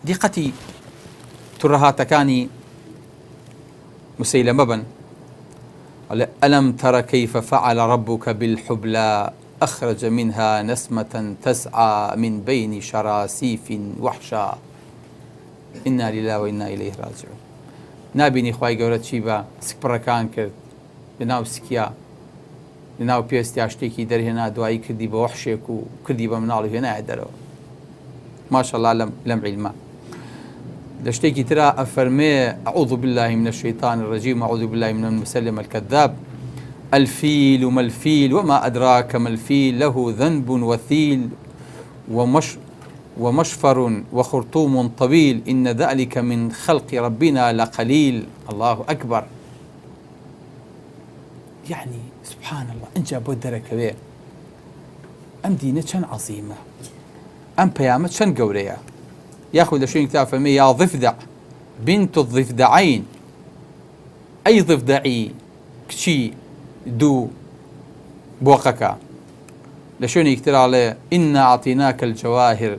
دیقەتی توڕەهاتەکانی مسەیلەمە بن. ألم تر كيف فعل ربك بالحبلى أخرج منها نسمة تسعى من بين شراسيف وحشا إنا لله وإنا إليه راجعون. نابینی خوای گەورە چی بە سپڕەکان کرد لەناو سکیا لەناو پێستیا شتێکی دەرهێنا دوایی کردی بە وەحشێک و کردی بە مناڵی هێنایە دەرەوە. ماشەڵڵا لەم عیلمە. لە شتێکی ترا ئەفەرمێ أعوذ بالله من الشيطان الرجيم أعوذ بالله من المسلم الكذاب الفيل ما الفيل وما أدراك ما الفيل له ذنب وثيل ومشفر وخرطوم طويل إن ذلك من خلق ربنا لقليل. الله أكبر. يعني سبحان الله انجا بۆ دەرەکەوێ ئەم دینە چەند عەزیمە، ئەم پەیامە چەند گەورەیە. ياخذ لشيء كتاب فمي يا ضفدع بنت الضفدعين أي ضفدعي كشي دو بوقكا لشون يكتر عليه إنا أعطيناك الجواهر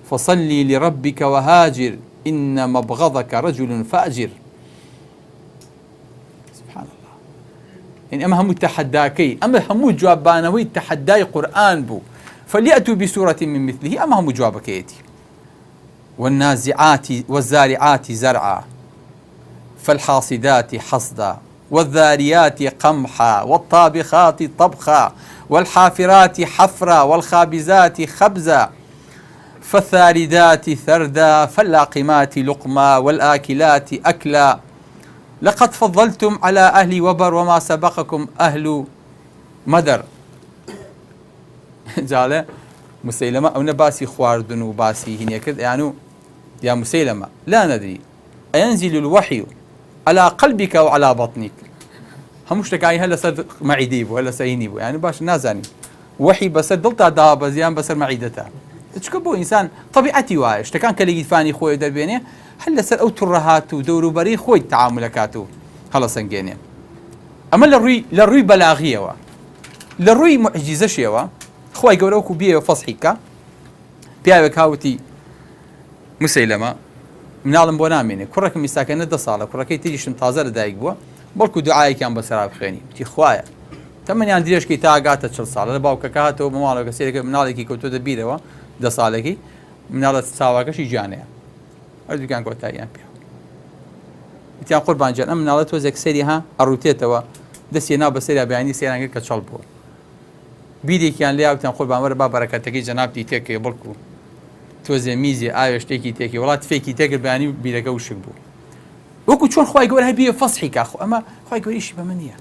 فصلي لربك وهاجر إن مبغضك رجل فأجر. سبحان الله. يعني أما هم التحداكي أما هم جوابانوي التحداي قرآن بو فليأتوا بسورة من مثله أما هم جوابك يتي والزارعات زرعا فالحاصدات حصدا والذاريات قمحا والطابخات طبخا والحافرات حفرا والخابزات خبزا فالثاردات ثردا فاللاقمات لقما والآكلات أكلا لقد فضلتم على أهل وبر وما سبقكم أهل مدر. جاله مسيلمة أو نباسي خواردن وباسي هني كذا يعني يا مسيلمة لا ندري أينزل الوحي على قلبك وعلى بطنك همش تكاي هلا صد معديبو هلا سينيبو يعني باش نازاني وحي بس دلتا دابا زيان بس معدتها تشكبو إنسان طبيعتي وايش تكان كلي فاني خوي دربيني هلا سر أو ترهات ودور بري خوي تعاملكاتو هلا سنجيني. أما للروي بلاغية وا للروي معجزة شيوا خوای گەورە وەکو بێ فەسحیکە پیاوێک هاوتی مسەیلەمە مناڵم بۆ نامێنێ کوڕەکەم میساکەنە 10 ساڵە کوڕەکەی تریشم تازە لەدایک بووە بەڵکو دوعایەکیان بەسەرا بخوێنی وتی خوایە تەمەنیان درێژکەی تا ئاگاتە 40 ساڵە لە باوکەکە هاتەوە بە ماڵەکە سێرەکە مناڵێکی کەوتۆتە بیرەوە 10 ساڵێکی مناڵە چاواکەشی گیانەیە هەردووکیان کۆتاییان پێ وتیان قوربان جان ئەم مناڵە تۆزێک سەری ها ئەڕووتێتەوە دەستێنا بەسەریا بەیانی سێران کرد کە چەڵ بووە بیرێکیان لێیاوتیان قوربان وەرە با بەرەکەتەکەی جەنابتی تێکەوە بڵکو تۆزێ میزی ئاوێ شتێکی تێکی وڵات فێکی تێکرد بەیانی بیرەکە وشک بوو وەکو چۆن خوای گەورە هەبێ فەسحیکە خۆ ئەمە خوای گەورەیشی بە من نییە.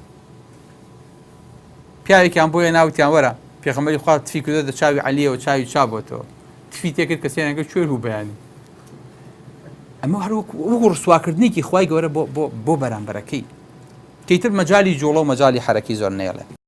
پیاوێکیان بۆیە ناوتیان وەرە پێغەمبەری خوا تفی کردۆتە چاوی عەلیەوە چاوی چابۆتەوە تفی تێکرد کە سێرانەکە کوێر بوو بەیانی ئەمە هەر وەکو ڕسواکردنێکی خوای گەورە بۆ بەرامبەرەکەی تێیتر مەجالی جوڵە و مەجالی حەرەکی زۆر نێڵێ.